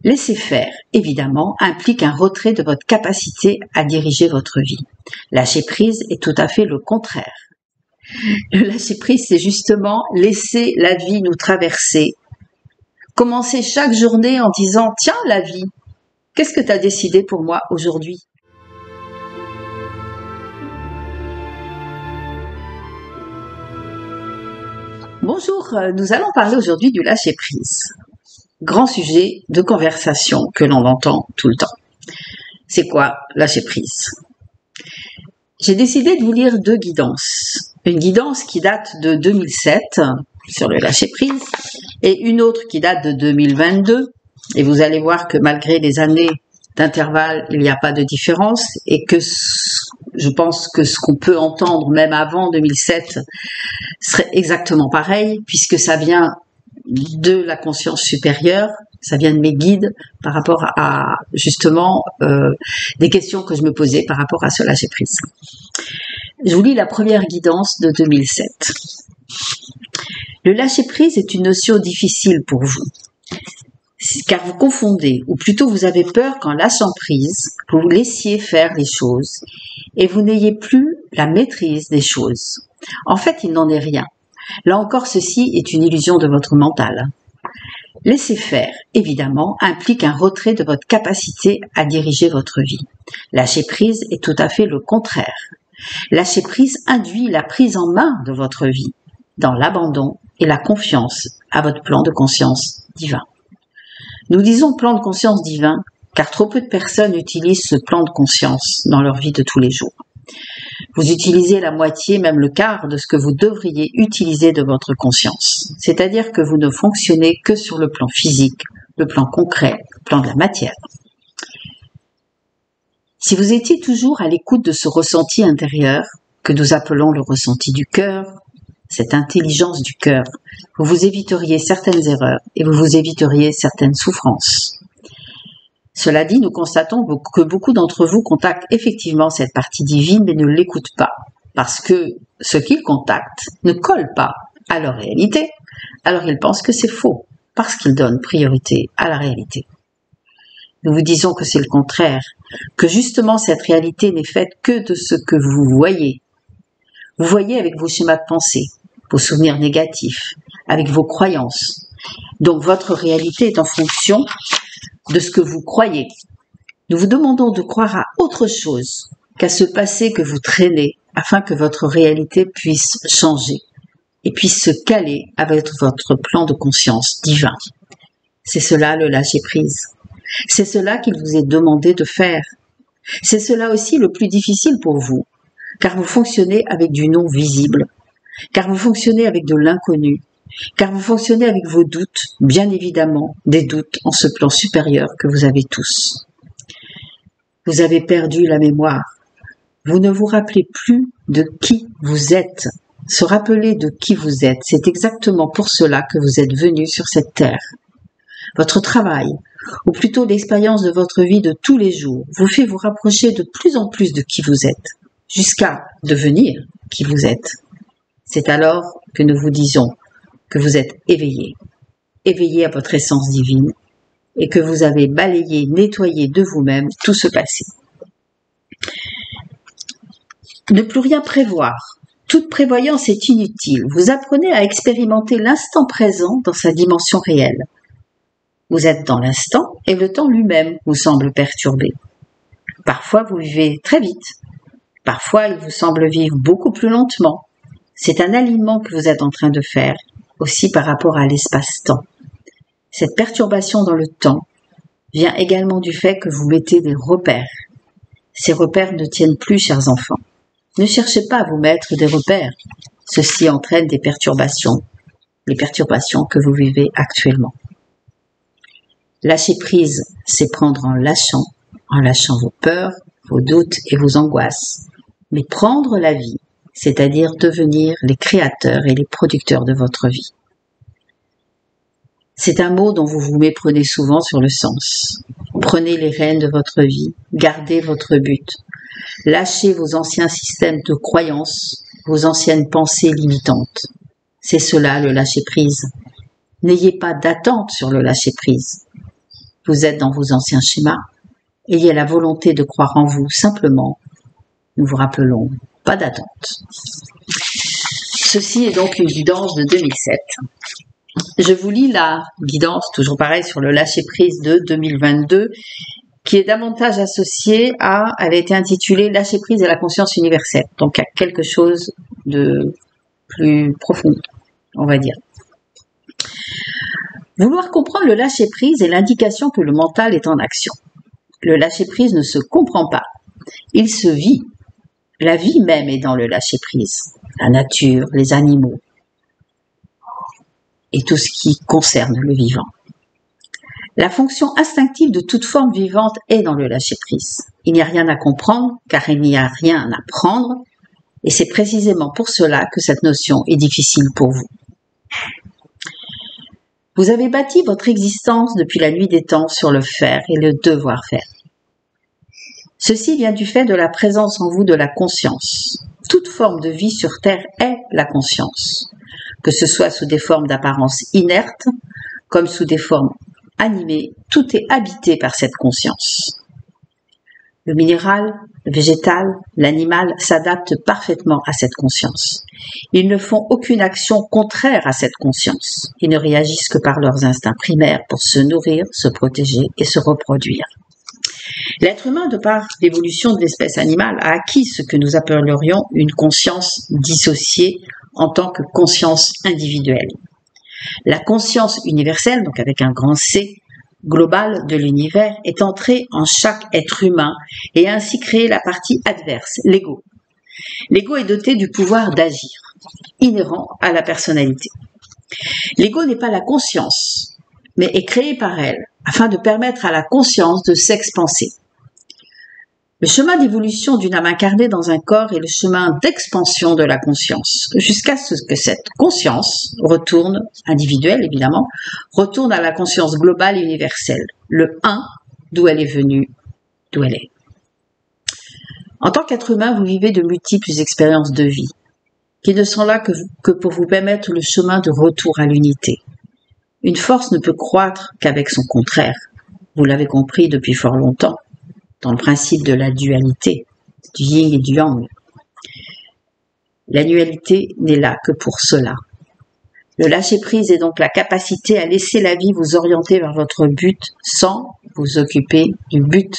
Laisser faire, évidemment, implique un retrait de votre capacité à diriger votre vie. Lâcher prise est tout à fait le contraire. Le lâcher prise, c'est justement laisser la vie nous traverser. Commencer chaque journée en disant « Tiens, la vie, qu'est-ce que tu as décidé pour moi aujourd'hui ?» Bonjour, nous allons parler aujourd'hui du lâcher prise. Grand sujet de conversation que l'on entend tout le temps. C'est quoi lâcher prise? J'ai décidé de vous lire deux guidances. Une guidance qui date de 2007 sur le lâcher prise et une autre qui date de 2022. Et vous allez voir que malgré les années d'intervalle, il n'y a pas de différence et que je pense que ce qu'on peut entendre même avant 2007 serait exactement pareil puisque ça vient de la conscience supérieure, ça vient de mes guides par rapport à justement des questions que je me posais par rapport à ce lâcher prise. Je vous lis la première guidance de 2007. Le lâcher prise est une notion difficile pour vous, car vous confondez, ou plutôt vous avez peur qu'en lâchant prise, vous laissiez faire les choses et vous n'ayez plus la maîtrise des choses. En fait, il n'en est rien. Là encore, ceci est une illusion de votre mental. Laisser faire, évidemment, implique un retrait de votre capacité à diriger votre vie. Lâcher prise est tout à fait le contraire. Lâcher prise induit la prise en main de votre vie, dans l'abandon et la confiance à votre plan de conscience divin. Nous disons plan de conscience divin, car trop peu de personnes utilisent ce plan de conscience dans leur vie de tous les jours. Vous utilisez la moitié, même le quart de ce que vous devriez utiliser de votre conscience. C'est-à-dire que vous ne fonctionnez que sur le plan physique, le plan concret, le plan de la matière. Si vous étiez toujours à l'écoute de ce ressenti intérieur, que nous appelons le ressenti du cœur, cette intelligence du cœur, vous vous éviteriez certaines erreurs et vous vous éviteriez certaines souffrances. Cela dit, nous constatons que beaucoup d'entre vous contactent effectivement cette partie divine mais ne l'écoutent pas, parce que ce qu'ils contactent ne colle pas à leur réalité, alors ils pensent que c'est faux, parce qu'ils donnent priorité à la réalité. Nous vous disons que c'est le contraire, que justement cette réalité n'est faite que de ce que vous voyez. Vous voyez avec vos schémas de pensée, vos souvenirs négatifs, avec vos croyances. Donc votre réalité est en fonction de ce que vous croyez. Nous vous demandons de croire à autre chose qu'à ce passé que vous traînez afin que votre réalité puisse changer et puisse se caler avec votre plan de conscience divin. C'est cela le lâcher prise. C'est cela qu'il vous est demandé de faire. C'est cela aussi le plus difficile pour vous, car vous fonctionnez avec du non visible, car vous fonctionnez avec de l'inconnu, car vous fonctionnez avec vos doutes, bien évidemment, des doutes en ce plan supérieur que vous avez tous. Vous avez perdu la mémoire. Vous ne vous rappelez plus de qui vous êtes. Se rappeler de qui vous êtes, c'est exactement pour cela que vous êtes venu sur cette terre. Votre travail, ou plutôt l'expérience de votre vie de tous les jours, vous fait vous rapprocher de plus en plus de qui vous êtes, jusqu'à devenir qui vous êtes. C'est alors que nous vous disons que vous êtes éveillé à votre essence divine et que vous avez balayé, nettoyé de vous-même tout ce passé. Ne plus rien prévoir. Toute prévoyance est inutile. Vous apprenez à expérimenter l'instant présent dans sa dimension réelle. Vous êtes dans l'instant et le temps lui-même vous semble perturbé. Parfois vous vivez très vite. Parfois il vous semble vivre beaucoup plus lentement. C'est un alignement que vous êtes en train de faire, aussi par rapport à l'espace-temps. Cette perturbation dans le temps vient également du fait que vous mettez des repères. Ces repères ne tiennent plus, chers enfants. Ne cherchez pas à vous mettre des repères. Ceci entraîne des perturbations, les perturbations que vous vivez actuellement. Lâcher prise, c'est prendre en lâchant vos peurs, vos doutes et vos angoisses. Mais prendre la vie, c'est-à-dire devenir les créateurs et les producteurs de votre vie. C'est un mot dont vous vous méprenez souvent sur le sens. Prenez les rênes de votre vie, gardez votre but. Lâchez vos anciens systèmes de croyances, vos anciennes pensées limitantes. C'est cela le lâcher-prise. N'ayez pas d'attente sur le lâcher-prise. vous êtes dans vos anciens schémas. Ayez la volonté de croire en vous, simplement. Nous vous rappelons, pas d'attente. Ceci est donc une guidance de 2007. Je vous lis la guidance, toujours pareil, sur le lâcher-prise de 2022, qui est davantage associée à, elle a été intitulée « Lâcher-prise et la conscience universelle », donc à quelque chose de plus profond, on va dire. Vouloir comprendre le lâcher-prise est l'indication que le mental est en action. Le lâcher-prise ne se comprend pas, il se vit. La vie même est dans le lâcher-prise, la nature, les animaux et tout ce qui concerne le vivant. La fonction instinctive de toute forme vivante est dans le lâcher-prise. Il n'y a rien à comprendre car il n'y a rien à prendre et c'est précisément pour cela que cette notion est difficile pour vous. Vous avez bâti votre existence depuis la nuit des temps sur le faire et le devoir faire. Ceci vient du fait de la présence en vous de la conscience. Toute forme de vie sur Terre est la conscience, que ce soit sous des formes d'apparence inerte, comme sous des formes animées, tout est habité par cette conscience. Le minéral, le végétal, l'animal s'adaptent parfaitement à cette conscience. Ils ne font aucune action contraire à cette conscience. Ils ne réagissent que par leurs instincts primaires pour se nourrir, se protéger et se reproduire. L'être humain, de par l'évolution de l'espèce animale, a acquis ce que nous appellerions une conscience dissociée en tant que conscience individuelle. La conscience universelle, donc avec un grand C, globale de l'univers, est entrée en chaque être humain et a ainsi créé la partie adverse, l'ego. L'ego est doté du pouvoir d'agir, inhérent à la personnalité. L'ego n'est pas la conscience, mais est créé par elle, afin de permettre à la conscience de s'expanser. Le chemin d'évolution d'une âme incarnée dans un corps est le chemin d'expansion de la conscience, jusqu'à ce que cette conscience retourne, individuelle évidemment, retourne à la conscience globale et universelle, le un, d'où elle est venue, d'où elle est. En tant qu'être humain, vous vivez de multiples expériences de vie, qui ne sont là que pour vous permettre le chemin de retour à l'unité. Une force ne peut croître qu'avec son contraire. Vous l'avez compris depuis fort longtemps, dans le principe de la dualité, du yin et du yang. La dualité n'est là que pour cela. Le lâcher-prise est donc la capacité à laisser la vie vous orienter vers votre but sans vous occuper du but.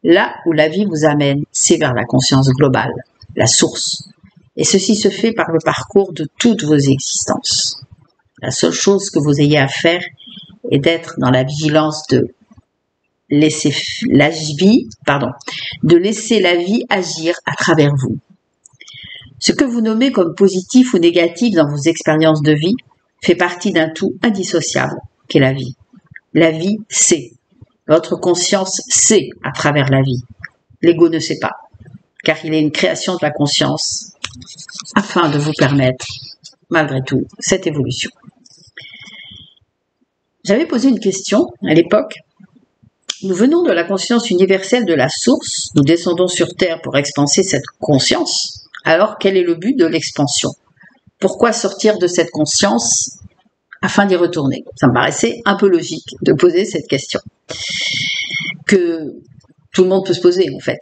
Là où la vie vous amène, c'est vers la conscience globale, la source. Et ceci se fait par le parcours de toutes vos existences. La seule chose que vous ayez à faire est d'être dans la vigilance de laisser la vie agir à travers vous. Ce que vous nommez comme positif ou négatif dans vos expériences de vie fait partie d'un tout indissociable qu'est la vie. La vie sait. Votre conscience sait à travers la vie. L'ego ne sait pas, car il est une création de la conscience afin de vous permettre, malgré tout, cette évolution. J'avais posé une question à l'époque. Nous venons de la conscience universelle de la source, nous descendons sur Terre pour expanser cette conscience. Alors, quel est le but de l'expansion? Pourquoi sortir de cette conscience afin d'y retourner? Ça me paraissait un peu logique de poser cette question, que tout le monde peut se poser en fait.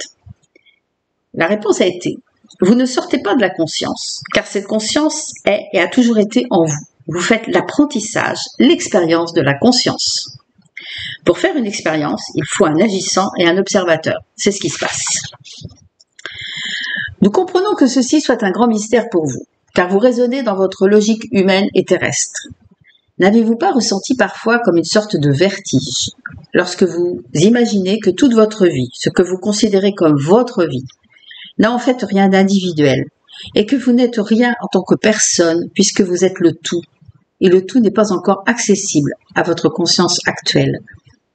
La réponse a été, vous ne sortez pas de la conscience, car cette conscience est et a toujours été en vous. Vous faites l'apprentissage, l'expérience de la conscience. Pour faire une expérience, il faut un agissant et un observateur. C'est ce qui se passe. Nous comprenons que ceci soit un grand mystère pour vous, car vous raisonnez dans votre logique humaine et terrestre. N'avez-vous pas ressenti parfois comme une sorte de vertige, lorsque vous imaginez que toute votre vie, ce que vous considérez comme votre vie, n'a en fait rien d'individuel, et que vous n'êtes rien en tant que personne, puisque vous êtes le tout, et le tout n'est pas encore accessible à votre conscience actuelle,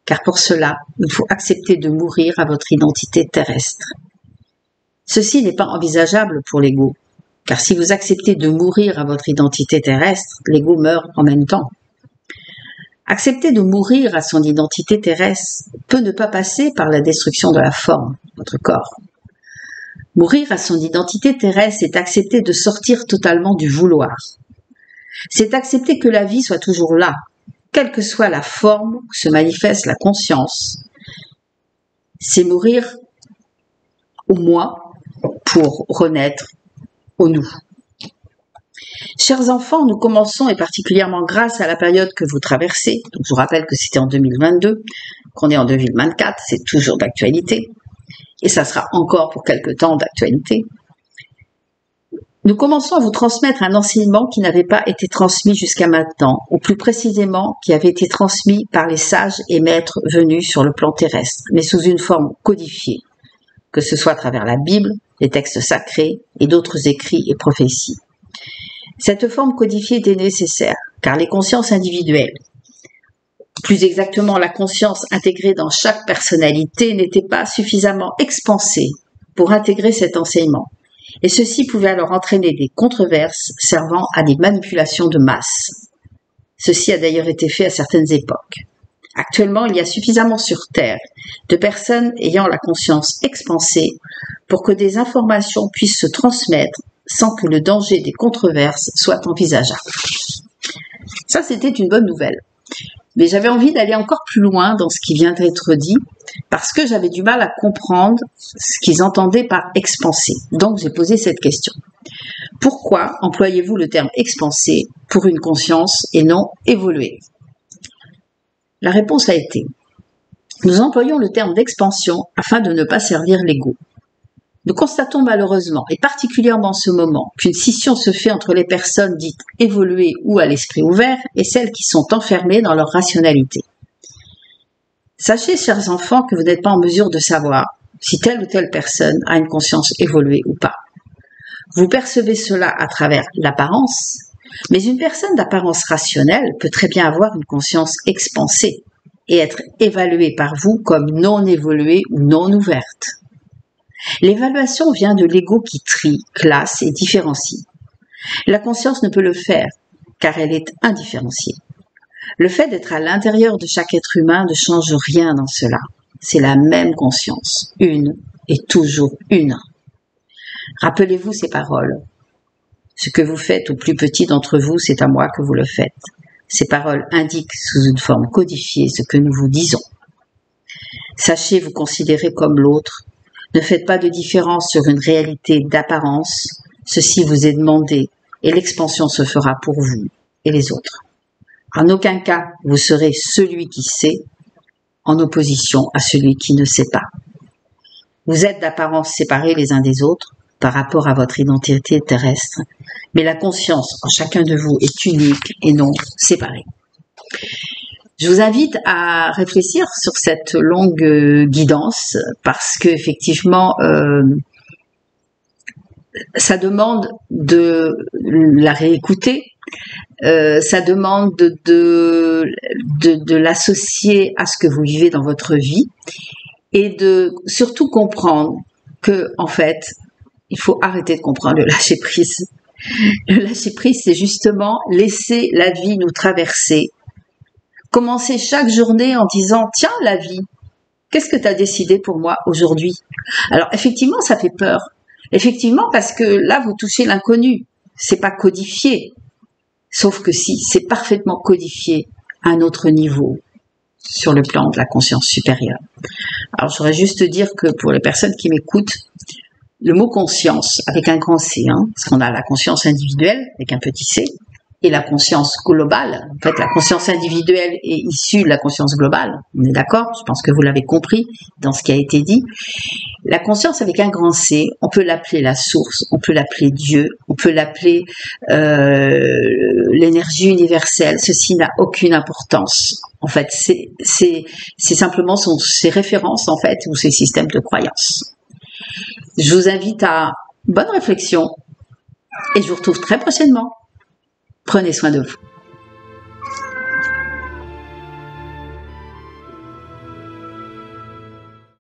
car pour cela, il faut accepter de mourir à votre identité terrestre. Ceci n'est pas envisageable pour l'ego, car si vous acceptez de mourir à votre identité terrestre, l'ego meurt en même temps. Accepter de mourir à son identité terrestre peut ne pas passer par la destruction de la forme, votre corps. Mourir à son identité terrestre, c'est accepter de sortir totalement du vouloir. C'est accepter que la vie soit toujours là, quelle que soit la forme où se manifeste la conscience, c'est mourir au moi pour renaître au nous. Chers enfants, nous commençons, et particulièrement grâce à la période que vous traversez, donc je vous rappelle que c'était en 2022, qu'on est en 2024, c'est toujours d'actualité, et ça sera encore pour quelque temps d'actualité. Nous commençons à vous transmettre un enseignement qui n'avait pas été transmis jusqu'à maintenant, ou plus précisément qui avait été transmis par les sages et maîtres venus sur le plan terrestre, mais sous une forme codifiée, que ce soit à travers la Bible, les textes sacrés et d'autres écrits et prophéties. Cette forme codifiée était nécessaire, car les consciences individuelles, plus exactement la conscience intégrée dans chaque personnalité, n'était pas suffisamment expansée pour intégrer cet enseignement. Et ceci pouvait alors entraîner des controverses servant à des manipulations de masse. Ceci a d'ailleurs été fait à certaines époques. Actuellement, il y a suffisamment sur Terre de personnes ayant la conscience expansée pour que des informations puissent se transmettre sans que le danger des controverses soit envisageable. Ça, c'était une bonne nouvelle. Mais j'avais envie d'aller encore plus loin dans ce qui vient d'être dit, parce que j'avais du mal à comprendre ce qu'ils entendaient par expanser. Donc, j'ai posé cette question. Pourquoi employez-vous le terme expanser pour une conscience et non évoluer? La réponse a été: nous employons le terme d'expansion afin de ne pas servir l'ego. Nous constatons malheureusement, et particulièrement en ce moment, qu'une scission se fait entre les personnes dites évoluées ou à l'esprit ouvert et celles qui sont enfermées dans leur rationalité. Sachez, chers enfants, que vous n'êtes pas en mesure de savoir si telle ou telle personne a une conscience évoluée ou pas. Vous percevez cela à travers l'apparence, mais une personne d'apparence rationnelle peut très bien avoir une conscience expansée et être évaluée par vous comme non évoluée ou non ouverte. L'évaluation vient de l'ego qui trie, classe et différencie. La conscience ne peut le faire, car elle est indifférenciée. Le fait d'être à l'intérieur de chaque être humain ne change rien dans cela. C'est la même conscience, une et toujours une. Rappelez-vous ces paroles. Ce que vous faites au plus petit d'entre vous, c'est à moi que vous le faites. Ces paroles indiquent sous une forme codifiée ce que nous vous disons. Sachez vous considérer comme l'autre. Ne faites pas de différence sur une réalité d'apparence. Ceci vous est demandé et l'expansion se fera pour vous et les autres. En aucun cas, vous serez celui qui sait en opposition à celui qui ne sait pas. Vous êtes d'apparence séparés les uns des autres par rapport à votre identité terrestre, mais la conscience en chacun de vous est unique et non séparée. Je vous invite à réfléchir sur cette longue guidance parce que effectivement, ça demande de la réécouter, ça demande de l'associer à ce que vous vivez dans votre vie et de surtout comprendre que en fait, il faut arrêter de comprendre le lâcher prise. Le lâcher prise, c'est justement laisser la vie nous traverser. Commencer chaque journée en disant « Tiens, la vie, qu'est-ce que tu as décidé pour moi aujourd'hui ?» Alors, effectivement, ça fait peur. Effectivement, parce que là, vous touchez l'inconnu. C'est pas codifié. Sauf que si, c'est parfaitement codifié à un autre niveau, sur le plan de la conscience supérieure. Alors, je voudrais juste dire que pour les personnes qui m'écoutent, le mot conscience, avec un grand C, parce qu'on a la conscience individuelle, avec un petit c, et la conscience globale. En fait, la conscience individuelle est issue de la conscience globale. On est d'accord? Je pense que vous l'avez compris dans ce qui a été dit. La conscience avec un grand C, on peut l'appeler la source, on peut l'appeler Dieu, on peut l'appeler l'énergie universelle. Ceci n'a aucune importance. En fait, c'est simplement ces références, en fait, ou ces systèmes de croyances. Je vous invite à bonne réflexion et je vous retrouve très prochainement. Prenez soin de vous.